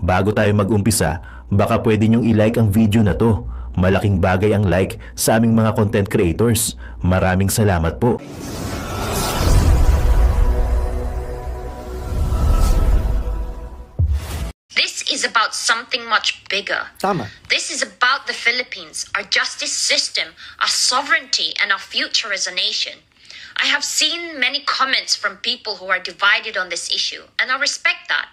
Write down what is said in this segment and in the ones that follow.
Bago tayo mag-umpisa, baka pwede nyong i-like ang video na to. Malaking bagay ang like sa aming mga content creators. Maraming salamat po. This is about something much bigger. Tama. This is about the Philippines, our justice system, our sovereignty, and our future as a nation. I have seen many comments from people who are divided on this issue, and I respect that.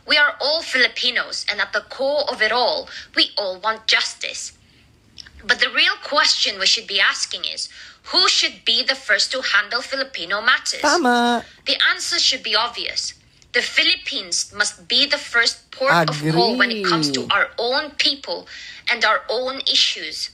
We are all Filipinos, and at the core of it all, we all want justice. But the real question we should be asking is, who should be the first to handle Filipino matters? Tama. The answer should be obvious. The Philippines must be the first port of call when it comes to our own people and our own issues.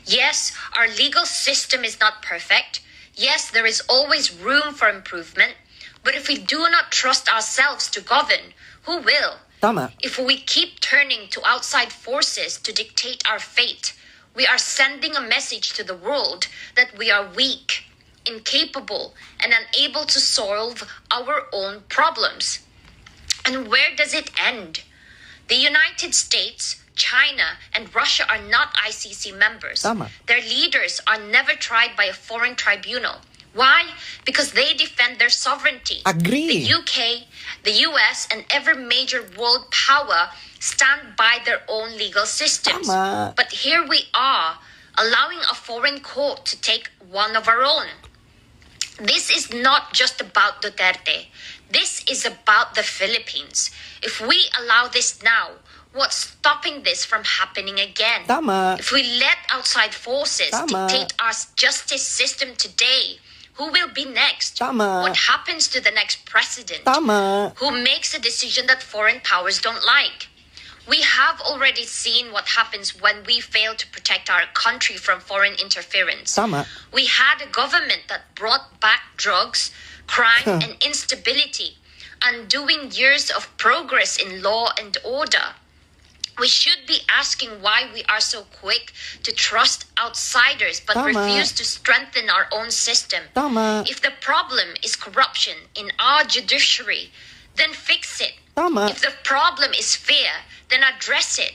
Yes, our legal system is not perfect. Yes, there is always room for improvement. But if we do not trust ourselves to govern, who will? Tama. If we keep turning to outside forces to dictate our fate, we are sending a message to the world that we are weak, incapable, and unable to solve our own problems. And where does it end? The United States, China, and Russia are not ICC members. Tama. Their leaders are never tried by a foreign tribunal. Why? Because they defend their sovereignty. Agree. The UK, the US, and every major world power stand by their own legal systems. Tama. But here we are, allowing a foreign court to take one of our own. This is not just about Duterte. This is about the Philippines. If we allow this now, what's stopping this from happening again? Tama. If we let outside forces Tama. dictate our justice system today, who will be next? Tama. What happens to the next president? Tama. Who makes a decision that foreign powers don't like? We have already seen what happens when we fail to protect our country from foreign interference. Tama. We had a government that brought back drugs, crime, and instability, undoing years of progress in law and order. We should be asking why we are so quick to trust outsiders but Tama. refuse to strengthen our own system. Tama. If the problem is corruption in our judiciary, then fix it. Tama. If the problem is fear, then address it.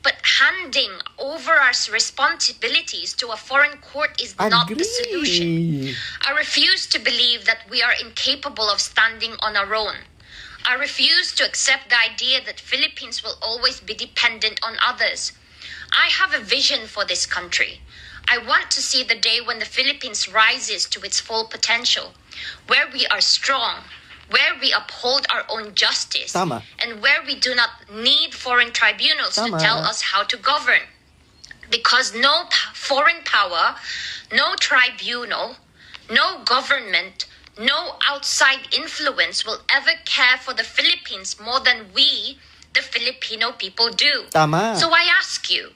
But handing over our responsibilities to a foreign court is not the solution. I refuse to believe that we are incapable of standing on our own. I refuse to accept the idea that Philippines will always be dependent on others. I have a vision for this country. I want to see the day when the Philippines rises to its full potential, where we are strong, where we uphold our own justice, Tama. and where we do not need foreign tribunals Tama. to tell us how to govern. Because no foreign power, no tribunal, no government, no outside influence will ever care for the Philippines more than we, the Filipino people, do. Tama. So I ask you,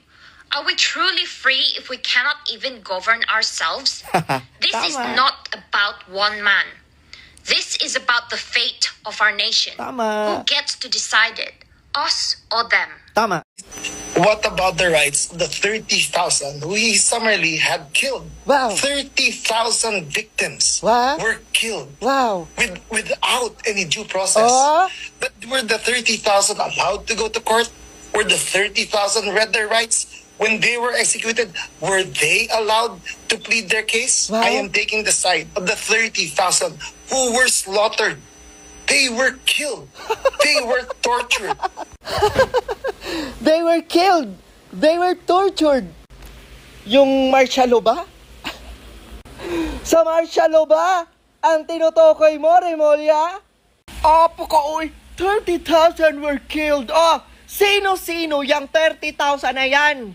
are we truly free if we cannot even govern ourselves? This is Tama. not about one man. This is about the fate of our nation. Tama. Who gets to decide it? Us or them? Tama. What about the rights of the 30,000 who he summarily had killed? Wow. 30,000 victims What? were killed Wow. without any due process. Oh. But were the 30,000 allowed to go to court? Were the 30,000 read their rights? When they were executed, were they allowed to plead their case? Wow. I am taking the side of the 30,000 who were slaughtered. They were killed. They were tortured. They were killed. They were tortured. Yung martial law ba? Sa martial law ba ang tinutukoy mo, Remolia? Apo ka, uy. 30,000 were killed. Oh, sino-sino yung 30,000 na yan?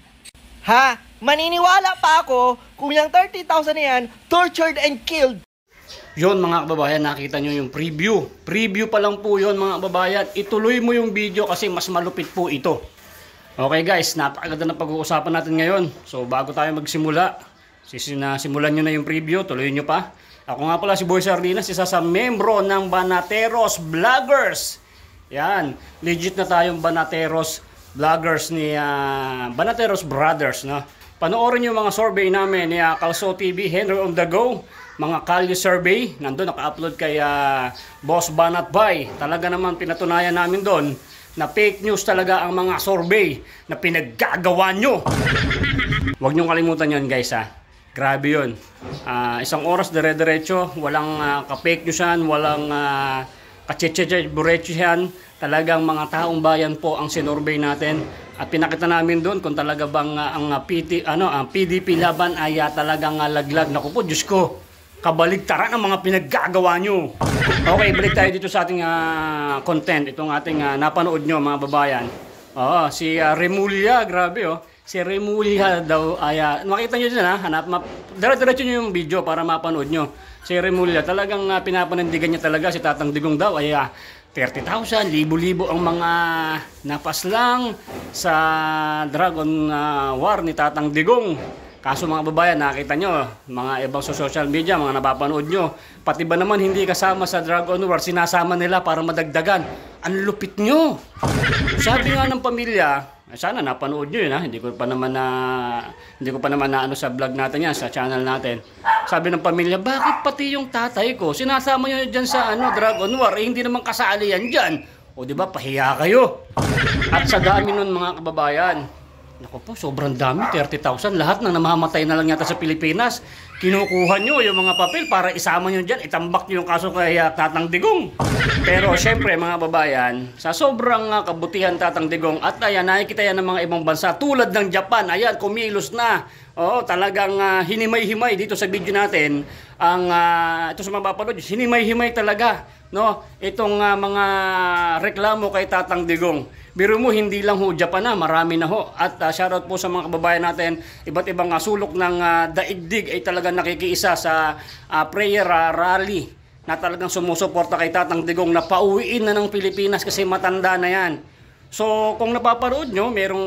Ha? Maniniwala pa ako kung yung 30,000 na yan, tortured and killed. Yon mga kababayan, nakita nyo yung preview. Preview pa lang po yon mga kababayan. Ituloy mo yung video kasi mas malupit po ito. Okay guys, napakaganda na pag-uusapan natin ngayon. So bago tayo magsimula, simulan nyo na yung preview, tuloy nyo pa. Ako nga pala si Boy Sardinas, isa sa membro ng Banateros Vloggers. Yan, legit na tayong Banateros Vloggers ni Banateros Brothers. No? Panoorin yung mga survey namin ni Calso TV, Henry on the Go. Mga Kalye survey, nandun naka-upload kay Boss Banat Bay. Talaga naman pinatunayan namin doon na fake news talaga ang mga survey na pinaggagawa nyo. Huwag nyo kalimutan yun guys ha. Grabe yun. Isang oras dire-diretso, walang ka-fake news yan, walang ka-cheche-burecho yan. Talagang mga taong bayan po ang sinurvey natin. At pinakita namin doon kung talaga bang ang PDP laban ay talagang laglag. Naku po, Diyos ko, kabaligtaran ang mga pinaggagawa nyo. Okay, balik tayo dito sa ating content. Itong ating napanood nyo mga babayan. Si Remulla, grabe oh. Si Remulla daw ay makita nyo dyan ha. Diretso nyo yung video para mapanood nyo. Si Remulla talagang pinapanindigan niya talaga si Tatang Digong daw ay 30,000, libo-libo ang mga napaslang sa Dragon War ni Tatang Digong. Kaso mga babayan, nakita nyo, mga ibang sa social media, mga napapanood nyo, pati ba naman hindi kasama sa Dragon War, sinasama nila para madagdagan. Ang lupit nyo! Sabi nga ng pamilya, sana napanood nyo yun ha, hindi ko pa naman na ano sa vlog natin yan, sa channel natin. Sabi ng pamilya, bakit pati yung tatay ko, sinasama nyo dyan sa Dragon War, hindi naman kasali yan dyan. O diba, pahiya kayo. At sa dami nun mga kababayan, naku po, sobrang dami, 30,000. Lahat na namamatay na lang yata sa Pilipinas. Kinukuha nyo yung mga papel para isama nyo dyan, itambak nyo yung kaso kay Tatang Digong. Pero syempre mga babayan, sa sobrang kabutihan Tatang Digong, at ayan, nakikita yan ng mga ibang bansa, tulad ng Japan, ayan, kumilos na. Oo, talagang hinimay-himay dito sa video natin. Ito sa mga papanood, hinimay-himay talaga. No, itong mga reklamo kay Tatang Digong. Biro mo, hindi lang ho Japan na, marami na ho. At shoutout po sa mga kababayan natin, iba't ibang sulok ng daigdig ay talagang nakikiisa sa prayer rally na talagang sumusuporta kay Tatang Digong na pauwiin na ng Pilipinas kasi matanda na yan. So kung napapanood nyo, merong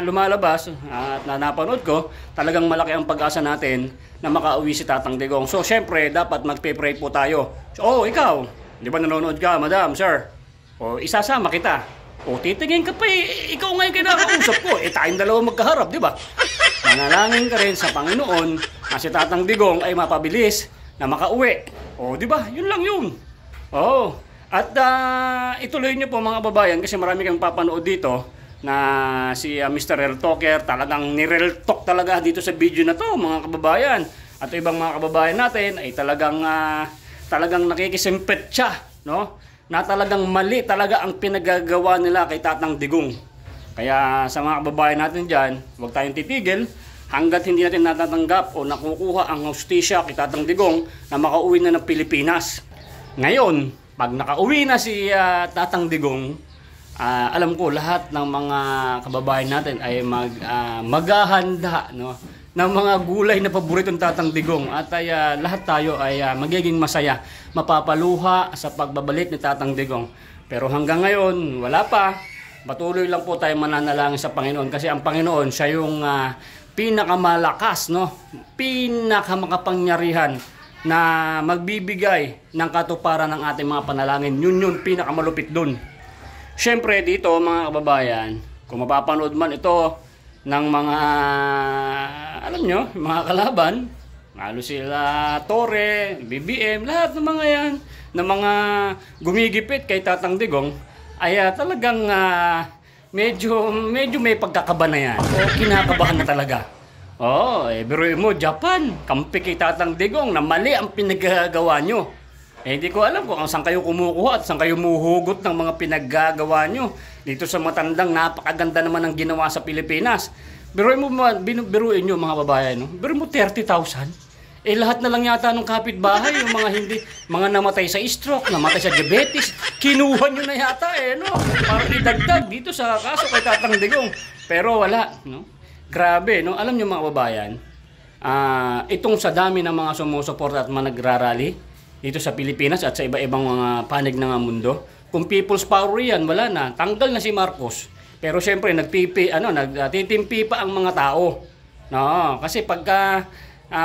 lumalabas at napanood ko, talagang malaki ang pag-asa natin na makauwi si Tatang Digong. So syempre, dapat magpe-pray po tayo. So, ikaw, di ba nanonood ka, madam, sir? O isasama kita. O titingin ka pa ikaw ngayon kinakausap ko. Tayong dalawa magkaharap, di ba? Manalangin ka rin sa Panginoon na si Tatang Digong ay mapabilis na makauwi. O di ba? Yun lang yun. Oh. At ituloy niyo po mga babayan kasi marami kang papanood dito na si Mr. Real Talker talagang ni-real talk talaga dito sa video na to mga kababayan. At ibang mga kababayan natin ay talagang nakikisimpet siya, no? Na talagang mali talaga ang pinagagawa nila kay Tatang Digong. Kaya sa mga kababayan natin dyan, huwag tayong titigil hanggat hindi natin natatanggap o nakukuha ang hustisya kay Tatang Digong na makauwi na ng Pilipinas. Ngayon, pag nakauwi na si Tatang Digong, alam ko lahat ng mga kababayan natin ay maghahanda, no, ng mga gulay na paboritong Tatang Digong at ay lahat tayo ay magiging masaya, mapapaluha sa pagbabalik ni Tatang Digong. Pero hanggang ngayon, wala pa. Patuloy lang po tayo mananalangin sa Panginoon kasi ang Panginoon siya yung pinakamalakas, no? Pinakamakapangyarihan na magbibigay ng katuparan ng ating mga panalangin. Yun pinakamalupit dun. Siyempre dito mga kababayan, kung mapapanood man ito ng mga alam nyo, mga kalaban, lalo sila Torre, BBM, lahat ng mga yan, ng mga gumigipit kay Tatang Digong, ay talagang medyo may pagkakaba na yan. O kinakabahan na talaga. Biruin mo, Japan, kampi kay Tatang Digong na mali ang pinagagawa nyo. Hindi ko alam kung saan kayo kumukuha at saan kayo muhugot ng mga pinaggagawa nyo. Dito sa matandang napakaganda naman ang ginawa sa Pilipinas. Biruin biruin nyo mga babayan, no? Biruin mo 30,000. Lahat na lang yata ng kapitbahay, yung mga namatay sa stroke, namatay sa diabetes, kinuha nyo na yata no? Para idagdag dito sa kaso kay Tatang Digong. Pero wala, no? Grabe, no? Alam nyo mga babayan, itong sa dami ng mga sumusuporta at mga nagrarally dito sa Pilipinas at sa iba-ibang mga panig ng mundo, kung people's power yan, wala na. Tanggal na si Marcos. Pero siyempre, nagtitimpi pa ang mga tao. No, kasi pagka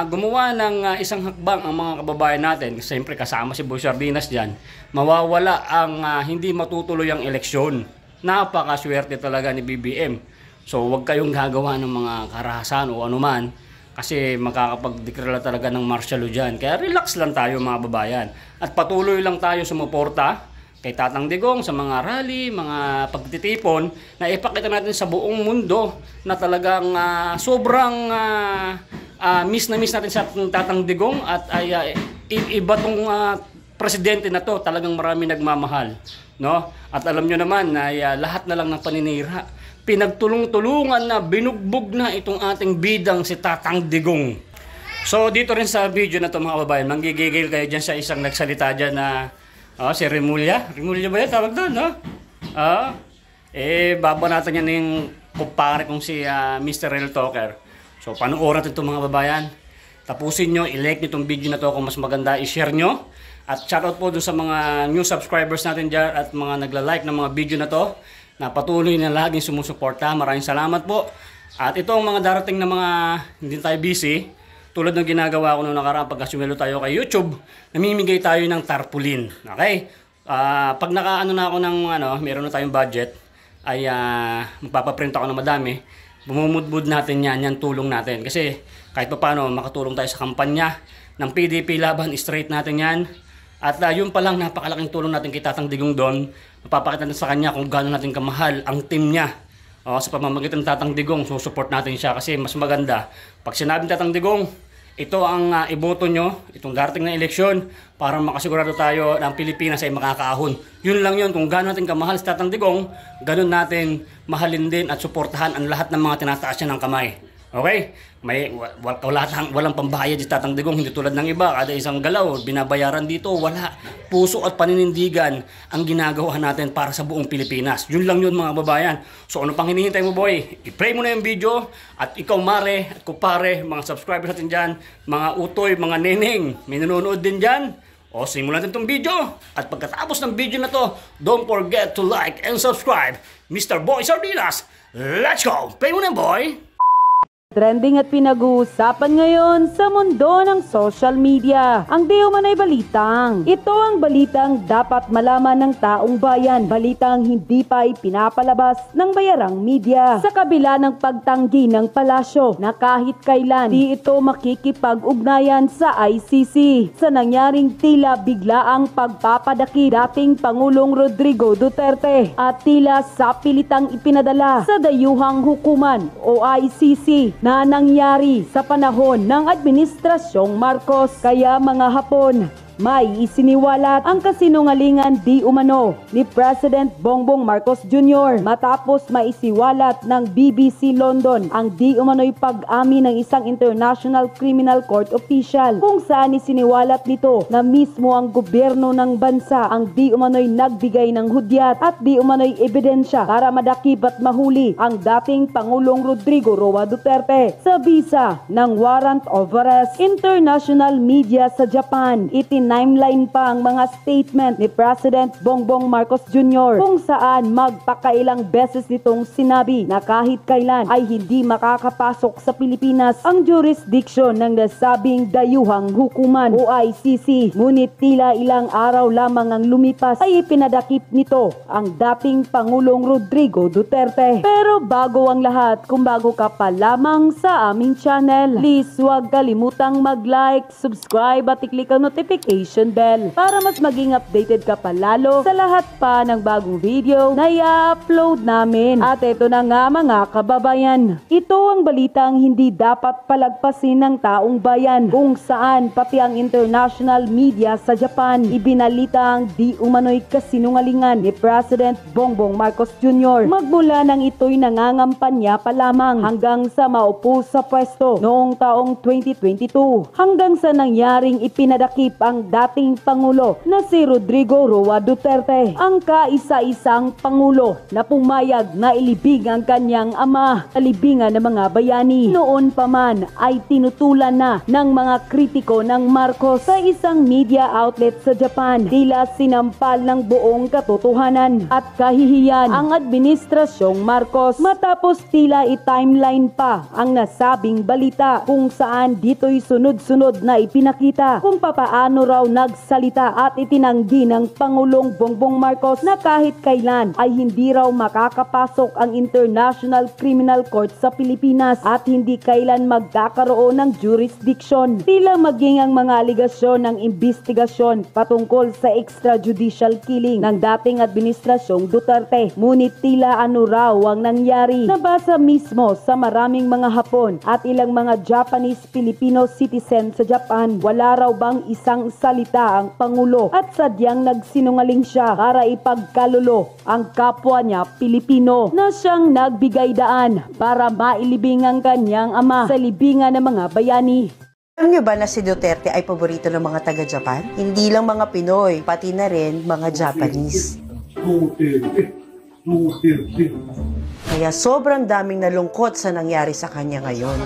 gumawa ng isang hakbang ang mga kababayan natin, siyempre kasama si Boy Sardinas dyan, mawawala ang hindi matutuloy ang eleksyon. Napakaswerte talaga ni BBM. So, huwag kayong gagawa ng mga karahasan o anuman kasi makakapag-declare talaga ng martial law dyan. Kaya relax lang tayo mga babayan. At patuloy lang tayo sumuporta kay Tatang Digong sa mga rally, mga pagtitipon, na ipakita natin sa buong mundo na talagang sobrang miss na miss natin sa Tatang Digong at ay iba tong presidente na to, talagang marami nagmamahal, no? At alam nyo naman na lahat na lang ng paninira, pinagtulong-tulungan na, binugbog na itong ating bidang si Tatang Digong. So dito rin sa video na to mga kababayan, manggigigil kayo dyan sa isang nagsalita dyan na si Remulla ba yan tawag doon, no? Babanatan yan yung kumpare kong si Mr. Real Talker. So panoorin natin ito mga kababayan. Tapusin nyo, i-like nyo itong video na to kung mas maganda, i-share nyo. At shoutout po dun sa mga new subscribers natin dyan at mga nagla-like ng mga video na to, na patuloy na laging sumusuporta. Maraming salamat po. At ito ang mga darating na mga hindi tayo busy. Tulad ng ginagawa ko nung nakaraan pagkasumelo tayo kay YouTube, namimigay tayo ng tarpaulin. Okay? Pag nakaano na ako ng meron na tayong budget, ay magpapaprint ako ng madami. Bumumudbud natin yan tulong natin. Kasi kahit pa paano makatulong tayo sa kampanya ng PDP laban, straight natin yan. At yun pa lang, napakalaking tulong natin kay Tatang Digong doon. Mapapakita natin sa kanya kung gaano natin kamahal ang team niya. Sa pamamagitan ng Tatang Digong, susupport natin siya kasi mas maganda. Pag sinabing Tatang Digong, ito ang iboto nyo, itong darating na eleksyon, para makasigurado tayo na ang Pilipinas ay makakaahon. Yun lang yun, kung gano'n natin kamahal si Tatang Digong, gano'n natin mahalin din at suportahan ang lahat ng mga tinataas niya ng kamay. Okay? Walang pambayad si Tatang Digong, hindi tulad ng iba, kada isang galaw, binabayaran dito, wala. Puso at paninindigan ang ginagawa natin para sa buong Pilipinas. Yun lang yun mga babayan. So ano pang hinihintay mo boy? I-play mo na yung video at ikaw mare at kupare, mga subscribers natin dyan, mga utoy, mga neneng, may nanonood din dyan. Simulan natin itong video. At pagkatapos ng video na to, don't forget to like and subscribe. Mr. Boy Sardinas, let's go! Play mo na boy! Trending at pinag-uusapan ngayon sa mundo ng social media. Ang di umanay balitang. Ito ang balitang dapat malaman ng taong bayan. Balitang hindi pa ipinapalabas ng bayarang media. Sa kabila ng pagtanggi ng palasyo na kahit kailan di ito makikipag-ugnayan sa ICC. Sa nangyaring tila biglaang pagpapadaki dating Pangulong Rodrigo Duterte at tila sa pilitang ipinadala sa dayuhang hukuman o ICC na nangyari sa panahon ng Administrasyong Marcos. Kaya mga Hapon, may isiniwalat ang kasinungalingan di umano ni President Bongbong Marcos Jr. matapos maisiwalat ng BBC London ang di umano'y pag-amin ng isang International Criminal Court official kung saan isiniwalat nito na mismo ang gobyerno ng bansa ang di umano'y nagbigay ng hudyat at di umano'y ebidensya para madakip at mahuli ang dating Pangulong Rodrigo Roa Duterte sa bisa ng warrant of arrest. International media sa Japan timeline pa ang mga statement ni President Bongbong Marcos Jr. kung saan magpakailang beses nitong sinabi na kahit kailan ay hindi makakapasok sa Pilipinas ang jurisdiction ng nasabing dayuhang hukuman o ICC. Ngunit tila ilang araw lamang ang lumipas ay ipinadakip nito ang dating Pangulong Rodrigo Duterte. Pero bago ang lahat, kung bago ka pa lamang sa aming channel, please huwag kalimutang mag-like, subscribe at i-click ang notification bell para mas maging updated ka pa lalo sa lahat pa ng bagong video na i-upload namin. At ito na nga mga kababayan, ito ang balitang hindi dapat palagpasin ng taong bayan kung saan pati ang international media sa Japan ibinalitang di umano'y kasinungalingan ni President Bongbong Marcos Jr. magmula nang ito'y nangangampanya pa lamang hanggang sa maupo sa pwesto noong taong 2022 hanggang sa nangyaring ipinadakip ang dating Pangulo na si Rodrigo Roa Duterte, ang kaisa-isang Pangulo na pumayag na ilibing ang kanyang ama sa libingan ng mga bayani. Noon pa man ay tinutulan na ng mga kritiko ng Marcos sa isang media outlet sa Japan. Tila sinampal ng buong katotohanan at kahihiyan ang Administrasyong Marcos matapos tila i-timeline pa ang nasabing balita kung saan dito'y sunod-sunod na ipinakita kung papaano raw raw nagsalita at itinanggi ng Pangulong Bongbong Marcos na kahit kailan ay hindi raw makakapasok ang International Criminal Court sa Pilipinas at hindi kailan magkakaroon ng jurisdiction. Tila maging ang mga aligasyon ng investigasyon patungkol sa extrajudicial killing ng dating administrasyong Duterte. Ngunit tila ano raw ang nangyari. Nabasa mismo sa maraming mga Hapon at ilang mga Japanese-Filipino citizen sa Japan. Wala raw bang isang salita ang Pangulo at sadyang nagsinungaling siya para ipagkalulo ang kapwa niya Pilipino na siyang nagbigay daan para mailibing ang kanyang ama sa libingan ng mga bayani. Alam niyo ba na si Duterte ay paborito ng mga taga-Japan? Hindi lang mga Pinoy, pati na rin mga Japanese. Kaya sobrang daming nalungkot sa nangyari sa kanya ngayon.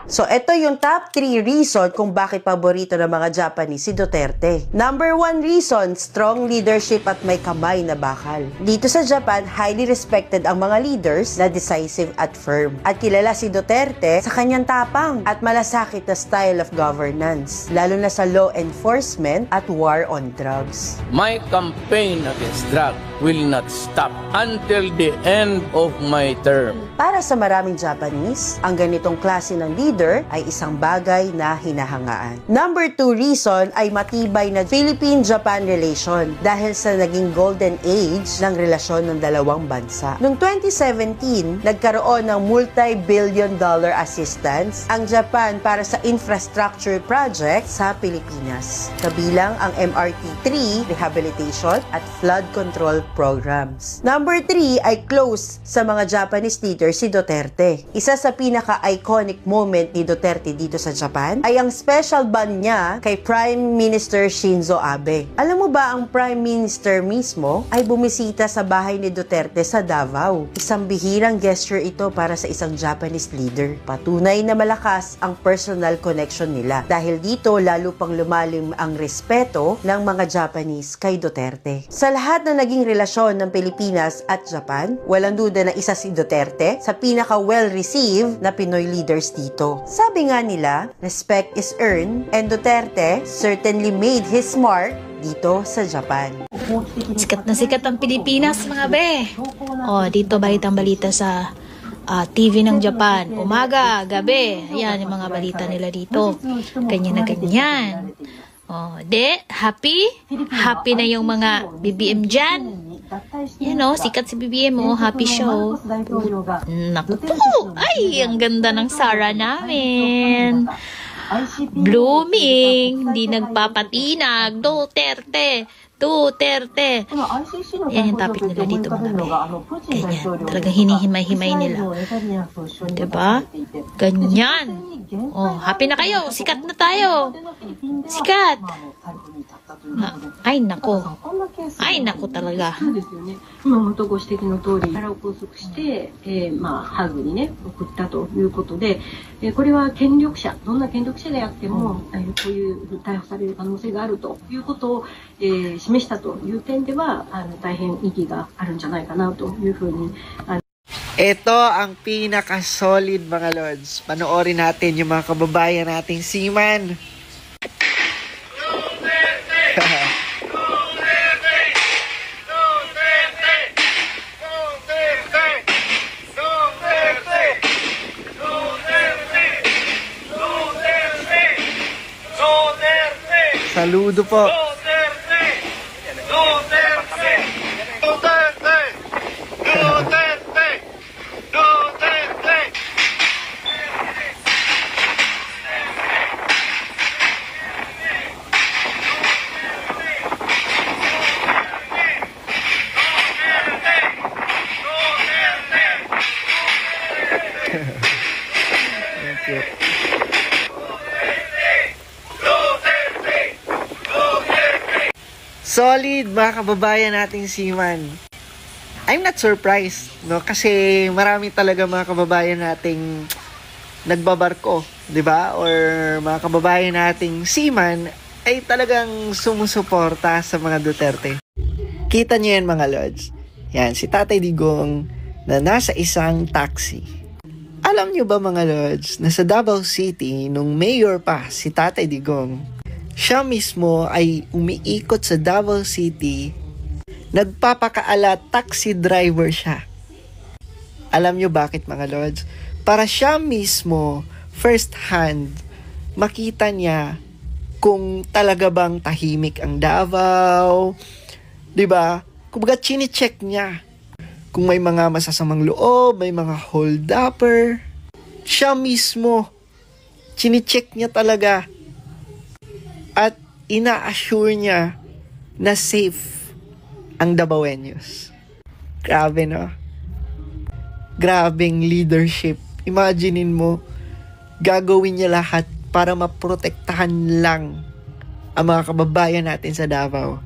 So, ito yung top 3 reason kung bakit paborito ng mga Japanese si Duterte. Number 1 reason, strong leadership at may kamay na bakal. Dito sa Japan, highly respected ang mga leaders na decisive at firm. At kilala si Duterte sa kanyang tapang at malasakit na style of governance, lalo na sa law enforcement at war on drugs. My campaign against drug will not stop until the end of my term. Para sa maraming Japanese, ang ganitong klase ng leader ay isang bagay na hinahangaan. Number 2 reason ay matibay na Philippine-Japan relation dahil sa naging golden age ng relasyon ng dalawang bansa. Noong 2017, nagkaroon ng multi-billion dollar assistance ang Japan para sa infrastructure project sa Pilipinas. Kabilang ang MRT-3 rehabilitation at flood control programs. Number 3 ay close sa mga Japanese leader si Duterte. Isa sa pinaka-iconic moment ni Duterte dito sa Japan ay ang special ban niya kay Prime Minister Shinzo Abe. Alam mo ba ang Prime Minister mismo ay bumisita sa bahay ni Duterte sa Davao. Isang bihirang gesture ito para sa isang Japanese leader. Patunay na malakas ang personal connection nila. Dahil dito lalo pang lumalim ang respeto ng mga Japanese kay Duterte. Sa lahat na naging relasyon ng Pilipinas at Japan, walang duda na isa si Duterte sa pinaka-well-received na Pinoy leaders dito. Sabi nga nila, respect is earned and Duterte certainly made his mark dito sa Japan. Sikat na sikat ang Pilipinas, mga be. O, dito balitang-balita sa TV ng Japan. Umaga, gabi. Ayan, yung mga balita nila dito. Ganyan na ganyan. O, happy? Happy na yung mga BBM dyan. Yan o, sikat si BBM o, happy show. Naku po, ay, ang ganda ng Sara namin. Blooming, hindi nagpapatinag, Duterte. Yan yung topic nila dito, mga be. Ganyan, talagang hinihimay-himay nila. Diba? Ganyan. Oh, happy na kayo, sikat na tayo. Sikat. Ay, nako. Ay, nako talaga. 今もとご指摘の通り、からを拘束して、ハグにね、送ったということで、これは権力者、どんな権力者であっても、こういう逮捕される可能性があるということを、示したという点では、大変意義があるんじゃないかなというふうに。Ito ang pinaka-solid mga Lods. Panoorin natin yung mga kababayan nating seaman. Saludo po. Solid mga kababayan nating seaman. I'm not surprised, no? Kasi marami talaga mga kababayan nating nagbabarko, 'di ba? Or mga kababayan nating seaman ay talagang sumusuporta sa mga Duterte. Kita niyo yan mga Lods. Yan, si Tatay Digong na nasa isang taxi. Alam nyo ba mga Lods, na sa Davao City, nung mayor pa si Tatay Digong, siya mismo ay umiikot sa Davao City, nagpapakaala taxi driver siya. Alam nyo bakit mga Lods? Para siya mismo, first hand, makita niya kung talaga bang tahimik ang Davao, 'di ba? Kumbaga chine-check niya kung may mga masasamang loob, may mga hold-upper. Siya mismo, chine-check niya talaga at ina-assure niya na safe ang Davaoenos. Grabe, no? Grabing leadership. Imaginein mo, gagawin niya lahat para maprotektahan lang ang mga kababayan natin sa Davao.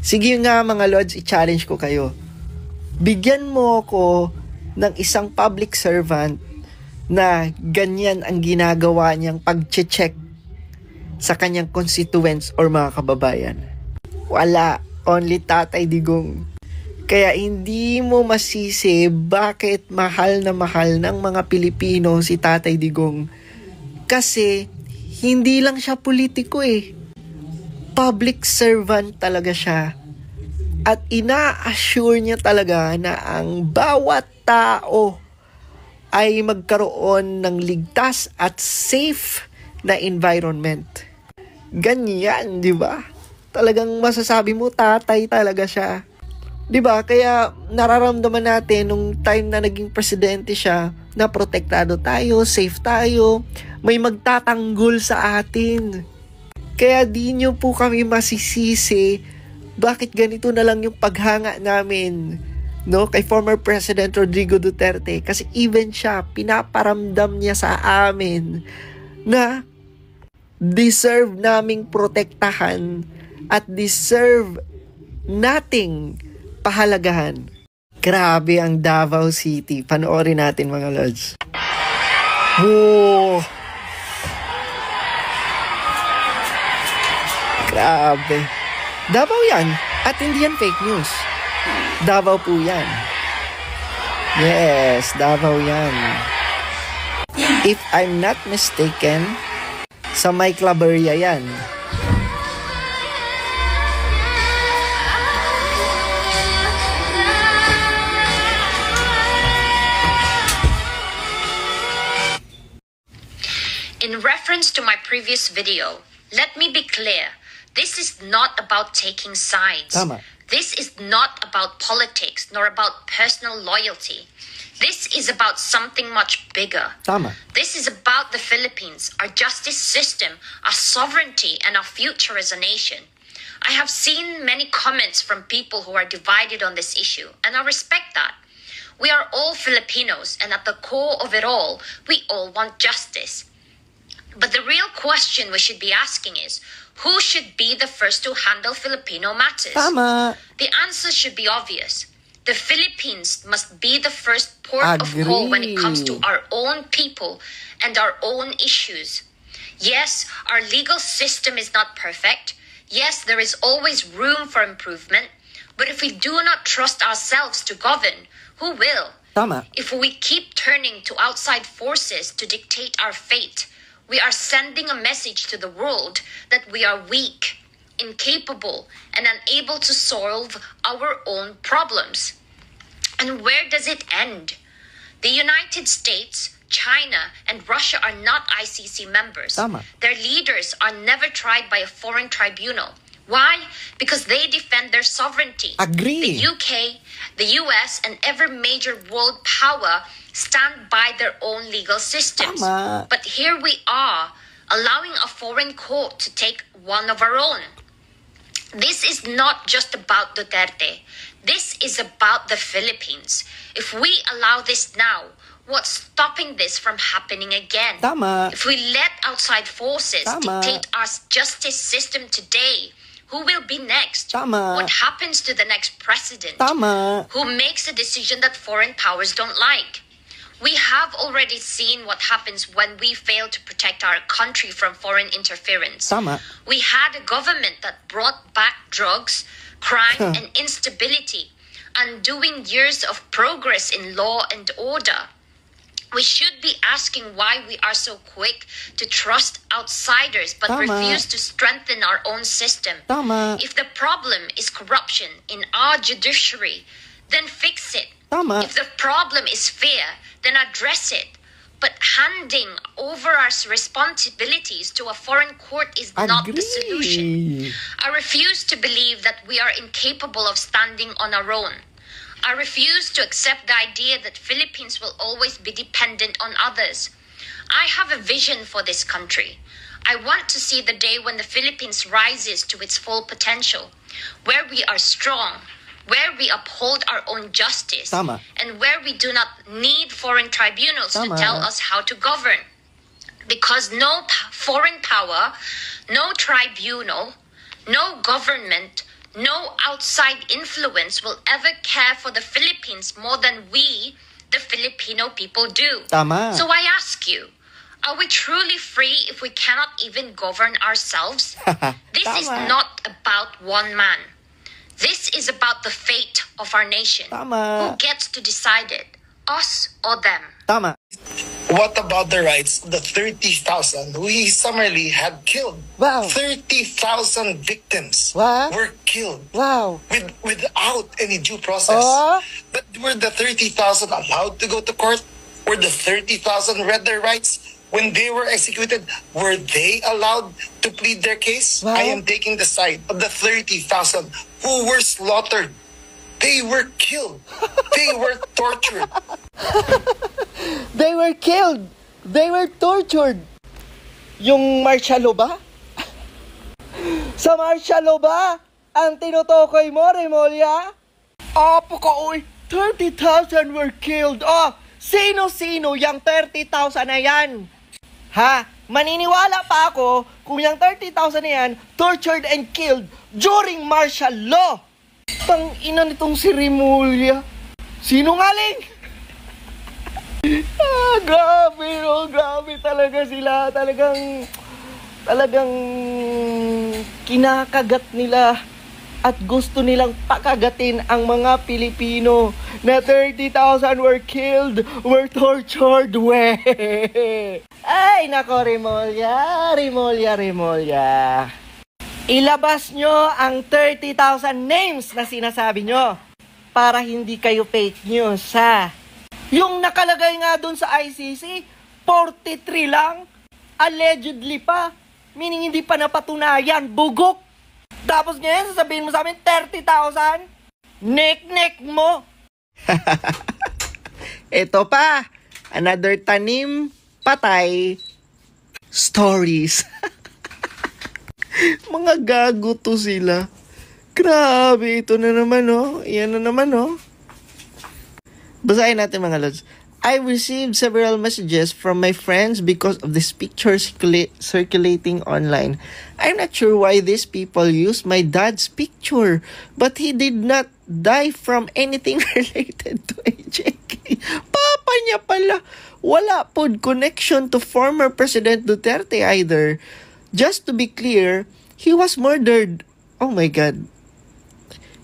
Sige nga mga Lods, i-challenge ko kayo. Bigyan mo ako ng isang public servant na ganyan ang ginagawa niyang pag-check sa kanyang constituents or mga kababayan. Wala, only Tatay Digong. Kaya hindi mo masisi bakit mahal ng mga Pilipino si Tatay Digong. Kasi hindi lang siya politiko eh. Public servant talaga siya. At ina-assure niya talaga na ang bawat tao ay magkaroon ng ligtas at safe na environment. Ganyan, di ba? Talagang masasabi mo, tatay talaga siya. Di ba? Kaya nararamdaman natin nung time na naging presidente siya na protektado tayo, safe tayo, may magtatanggol sa atin. Kaya di nyo po kami masisisi bakit ganito na lang yung paghanga namin, no, kay former President Rodrigo Duterte. Kasi even siya, pinaparamdam niya sa amin na deserve naming protektahan at deserve nating pahalagahan. Grabe ang Davao City. Panoorin natin mga Lods. Oh! Grabe. Davao yan. At hindi yan fake news. Davao po yan. Yes, Davao yan. If I'm not mistaken, sa May Claveria yan. In reference to my previous video, let me be clear. This is not about taking sides. Tama. This is not about politics nor about personal loyalty. This is about something much bigger. Tama. This is about the Philippines, our justice system, our sovereignty, and our future as a nation. I have seen many comments from people who are divided on this issue, and I respect that. We are all Filipinos, and at the core of it all, we all want justice. But the real question we should be asking is, who should be the first to handle Filipino matters? Tama. The answer should be obvious. The Philippines must be the first port of call when it comes to our own people and our own issues. Yes, our legal system is not perfect. Yes, there is always room for improvement. But if we do not trust ourselves to govern, who will? Tama. If we keep turning to outside forces to dictate our fate, we are sending a message to the world that we are weak, incapable, and unable to solve our own problems. And where does it end? The United States, China, and Russia are not ICC members. Tama. Their leaders are never tried by a foreign tribunal. Why? Because they defend their sovereignty. Agree. The UK, the US, and every major world power stand by their own legal systems. Tama. But here we are, allowing a foreign court to take one of our own. This is not just about Duterte. This is about the Philippines. If we allow this now, what's stopping this from happening again? Tama. If we let outside forces Tama. dictate our justice system today, who will be next? Tama. What happens to the next president? Tama. Who makes a decision that foreign powers don't like? We have already seen what happens when we fail to protect our country from foreign interference. Tama. We had a government that brought back drugs, crime, and instability, undoing years of progress in law and order. We should be asking why we are so quick to trust outsiders but Tama. refuse to strengthen our own system. Tama. If the problem is corruption in our judiciary, then fix it. Tama. If the problem is fear, then address it. But handing over our responsibilities to a foreign court is not the solution. Agree. I refuse to believe that we are incapable of standing on our own. I refuse to accept the idea that Philippines will always be dependent on others. I have a vision for this country. I want to see the day when the Philippines rises to its full potential, where we are strong, where we uphold our own justice, Tama. and where we do not need foreign tribunals to Tama. tell us how to govern. Because no foreign power, no tribunal, no government, no outside influence will ever care for the Philippines more than we, the Filipino people, do. Tama. So I ask you, are we truly free if we cannot even govern ourselves? This is Tama. not about one man. This is about the fate of our nation. Tama. Who gets to decide it? Us or them? Tama. What about the rights of the 30,000 who he summarily had killed? Wow. 30,000 victims Wow. were killed Wow. without any due process. Oh. But were the 30,000 allowed to go to court? Were the 30,000 read their rights? When they were executed, were they allowed to plead their case? Wow. I am taking the side of the 30,000 who were slaughtered. They were killed. They were tortured. They were killed. They were tortured. Yung martial law ba? Sa martial law ba ang tinutukoy mo, Remolia? Apo ka, uy. 30,000 were killed. Oh, sino-sino yung 30,000 na yan? Ha? Maniniwala pa ako kung yung 30,000 na yan tortured and killed during martial law. Tang ina nitong si Remolia. Sinungaling! Grabe, no? Grabe talaga sila. Talagang kinakagat nila at gusto nilang pakagatin ang mga Pilipino na 30,000 were killed, were tortured. Ay, nako, Remolia. Ilabas nyo ang 30,000 names na sinasabi nyo para hindi kayo fake news, ha? Yung nakalagay nga dun sa ICC, 43 lang. Allegedly pa. Meaning hindi pa napatunayan. Bugok. Tapos ngayon, sasabihin mo sa amin, 30,000? Nek-nek mo. Ito pa. Another tanim, patay, stories. Mga gago to sila. Grabe, ito na naman, oh. Yan na naman, oh. Basahin natin, mga lods. I received several messages from my friends because of this picture circulating online. I'm not sure why these people use my dad's picture, but he did not die from anything related to AJK. Papa niya pala. Wala pod connection to former President Duterte either. Just to be clear, he was murdered. Oh my God.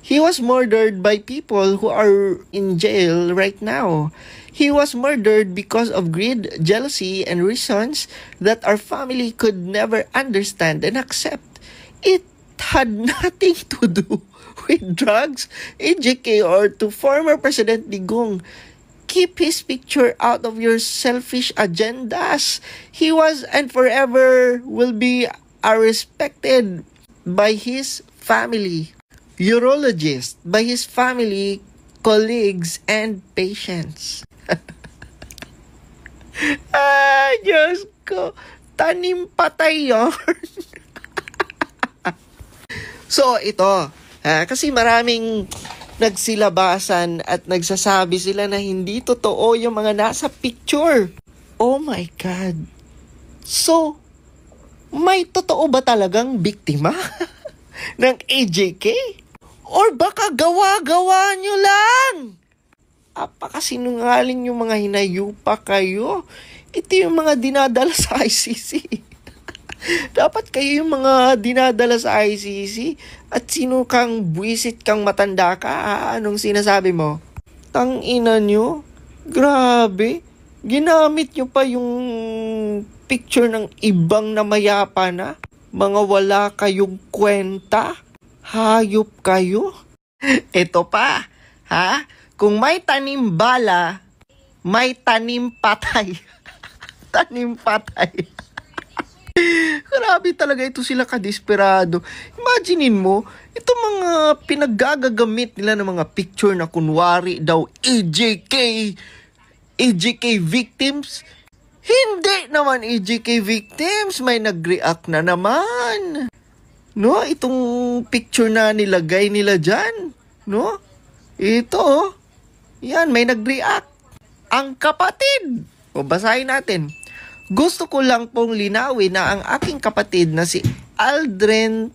He was murdered by people who are in jail right now. He was murdered because of greed, jealousy, and reasons that our family could never understand and accept. It had nothing to do with drugs, AJK, or to former President Digong. Keep his picture out of your selfish agendas. He was and forever will be respected by his family, urologist, by his family, colleagues, and patients. Ay, Diyos ko. Tanim patay yun. So, ito. Kasi maraming nagsilabasan at nagsasabi sila na hindi totoo yung mga nasa picture. Oh my God. So, may totoo ba talagang biktima ng AJK? Or baka gawa-gawa nyo lang? Apakasinungaling yung mga hinayupa kayo. Ito yung mga dinadala sa ICC. Dapat kayo yung mga dinadala sa ICC. At sino kang buwisit kang matanda ka? Anong sinasabi mo? Tangina nyo? Grabe. Ginamit nyo pa yung picture ng ibang namayapa na? Mga wala kayong kwenta? Hayop kayo? Ito pa, ha? Kung may tanim bala, may tanim patay. Tanim patay. Grabe talaga ito sila kadesperado. Imaginein mo, ito mga pinaggagagamit nila ng mga picture na kunwari daw EJK victims. Hindi naman EJK victims, may nag-react na naman. No, itong picture na nilagay nila dyan. No? Ito, yan, may nag-react. Ang kapatid. O, basahin natin. Gusto ko lang pong linawin na ang aking kapatid na si Aldrin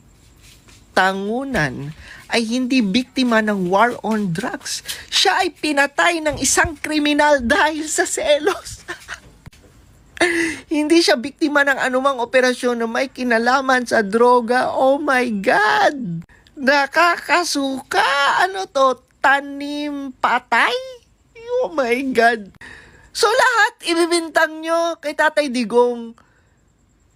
Tangunan ay hindi biktima ng war on drugs. Siya ay pinatay ng isang kriminal dahil sa selos. Hindi siya biktima ng anumang operasyon na may kinalaman sa droga. Oh my God! Nakakasuka! Ano to? Tanim patay? Oh my God! So lahat ibibintang nyo kay Tatay Digong.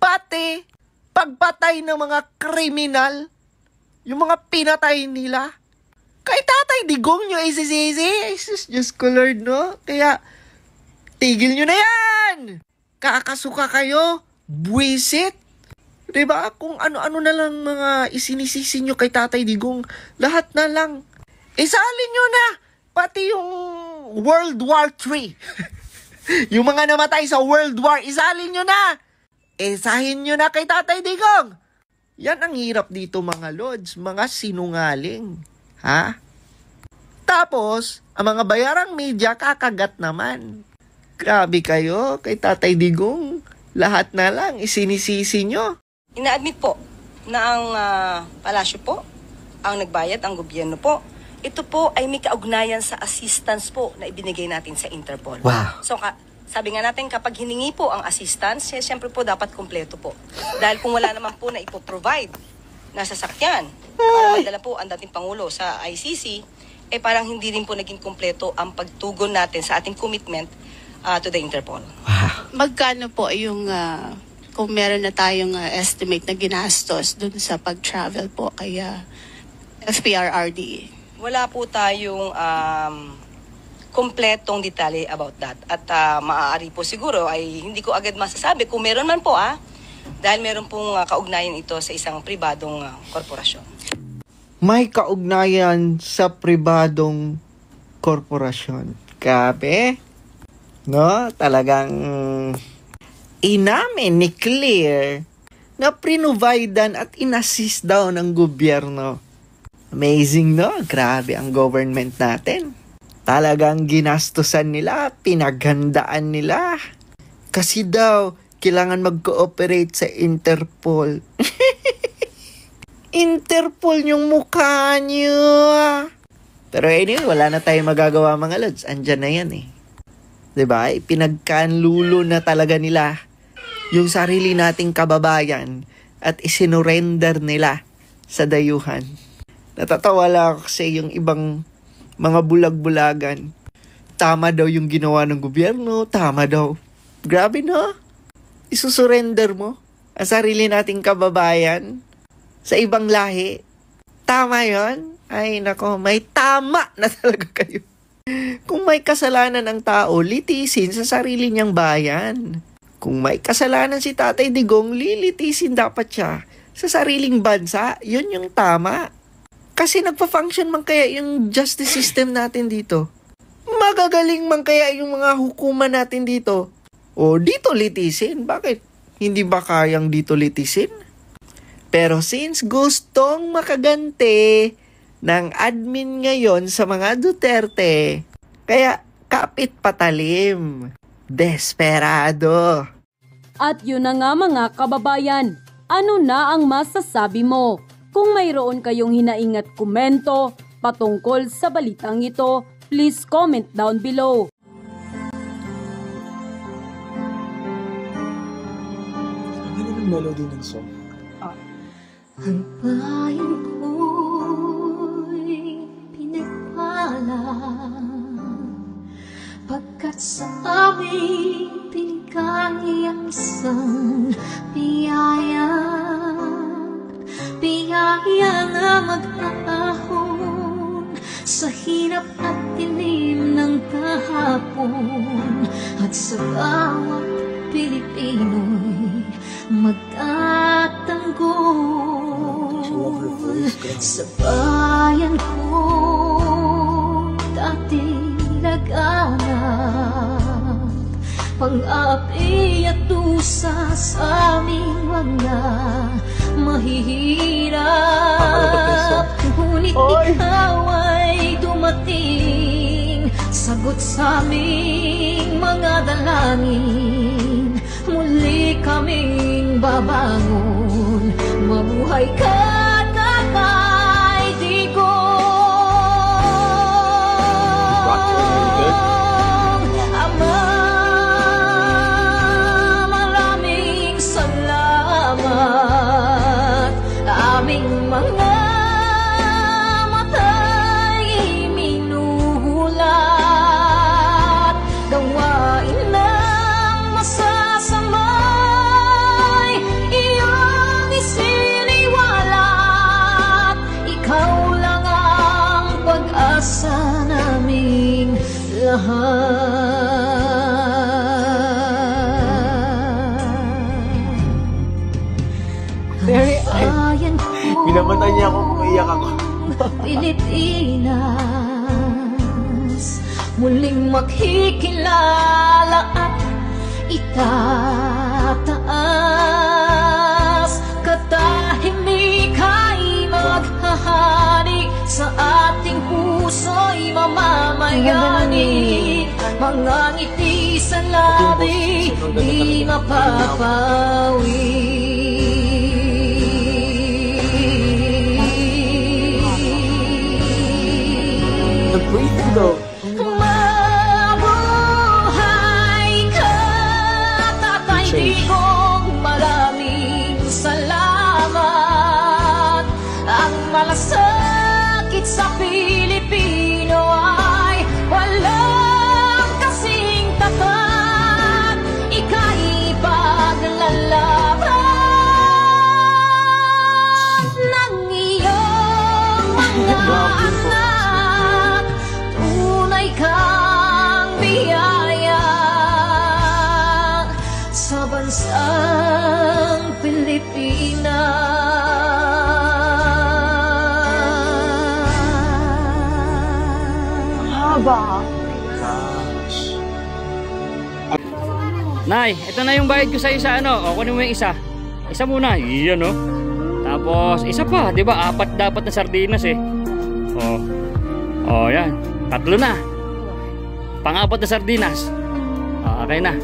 Pati pagpatay ng mga kriminal, yung mga pinatay nila, kay Tatay Digong nyo isisisi. Diyos ko Lord, no? Kaya tigil nyo na yan! Kakasuka kayo, buwisit. Diba? Kung ano-ano na lang mga isinisisi nyo kay Tatay Digong, lahat na lang. Isalin nyo na, pati yung World War III. Yung mga namatay sa World War, isalin nyo na. Isahin nyo na kay Tatay Digong. Yan ang hirap dito mga lods, mga sinungaling. Ha? Tapos, ang mga bayarang media kakagat naman. Grabe kayo kay Tatay Digong. Lahat na lang isinisisi nyo. Ina-admit po na ang palasyo po, ang nagbayad, ang gobyerno po, ito po ay may kaugnayan sa assistance po na ibinigay natin sa Interpol. Wow. So, sabi nga natin, kapag hiningi po ang assistance, siyempre po dapat kumpleto po. Dahil kung wala naman po na ipoprovide na sasakyan para madala po ang dating Pangulo sa ICC, parang hindi rin po naging kumpleto ang pagtugon natin sa ating commitment to the Interpol. Wow. Magkano po yung kung meron na tayong estimate na ginastos dun sa pag-travel po kaya FPRRD? Wala po tayong kompletong detalye about that. At maaari po siguro ay hindi ko agad masasabi kung meron man po dahil meron pong kaugnayan ito sa isang pribadong korporasyon. May kaugnayan sa pribadong korporasyon. Grabe. No? Talagang inamin ni Claire na prinuvidan at inassist daw ng gobyerno. Amazing, no? Grabe ang government natin. Talagang ginastusan nila, pinaghandaan nila. Kasi daw, kailangan mag-cooperate sa Interpol. Interpol yung mukha nyo. Pero anyway, wala na tayong magagawa mga lods. Andyan na yan eh. Diba? Pinagkanlulo na talaga nila yung sarili nating kababayan at isinurrender nila sa dayuhan. Natatawa lang ako kasi yung ibang mga bulag-bulagan. Tama daw yung ginawa ng gobyerno, tama daw. Grabe no? Isusurrender mo ang sarili nating kababayan sa ibang lahi. Tama yon? Ay nako, may tama na talaga kayo. Kung may kasalanan ang tao, litisin sa sarili niyang bayan. Kung may kasalanan si Tatay Digong, lilitisin dapat siya sa sariling bansa. Yun yung tama. Kasi nagpa-function man kaya yung justice system natin dito. Magagaling man kaya yung mga hukuman natin dito. O dito litisin. Bakit? Hindi ba kayang dito litisin? Pero since gustong makaganti ng admin ngayon sa mga Duterte, kaya kapit patalim. Desperado. At yun na nga mga kababayan, ano na ang masasabi mo? Kung mayroon kayong hinaing at komento patungkol sa balitang ito, please comment down below. Ang ganda ng melody ng song. Ang bayan ko'y pinagpala, pagkat sa amin binigay ang isang biyaya na mag-aahon sa hirap at dilim ng kahapon, at sa bawat Pilipino'y magtatanggol. Sa bayan ko dating laganap, pang-api at dusa sa aming mga mahihirap. Ngunit ikaw ay dumating, sagot sa aming mga dalangin. Muli kaming babangon, mabuhay ka, Tatay Digong. Ama, maraming salamat. Aming mga mata'y minuhulat, gawain ng masasamay iyong isiniwalat. Ikaw lang ang pag-asa naming lahat. Pinamatay niya ako kung iyak ako. Pilipinas, muling makikilala at itataas. Katahimik ay maghahari, sa ating puso'y mamamayani. Mga ngiti sa labi, di mapapawi. Mabuhay ka, Tatay Digong, maraming salamat. Ang malasakit sa Pilipino ay walang kasing tapat. Ika'y paglalaban ng iyong mga anak. Tunay kang biyaya sa bansang Pilipinas. Haba. Nay, ito na yung bayad ko sa isa, ano? O, kunin mo yung isa. Isa muna. Iyan, no? Tapos, isa pa. Di ba? 4 dapat na sardinas, eh. O, yan. 3 na. Pang-4 na sardinas. Okay na.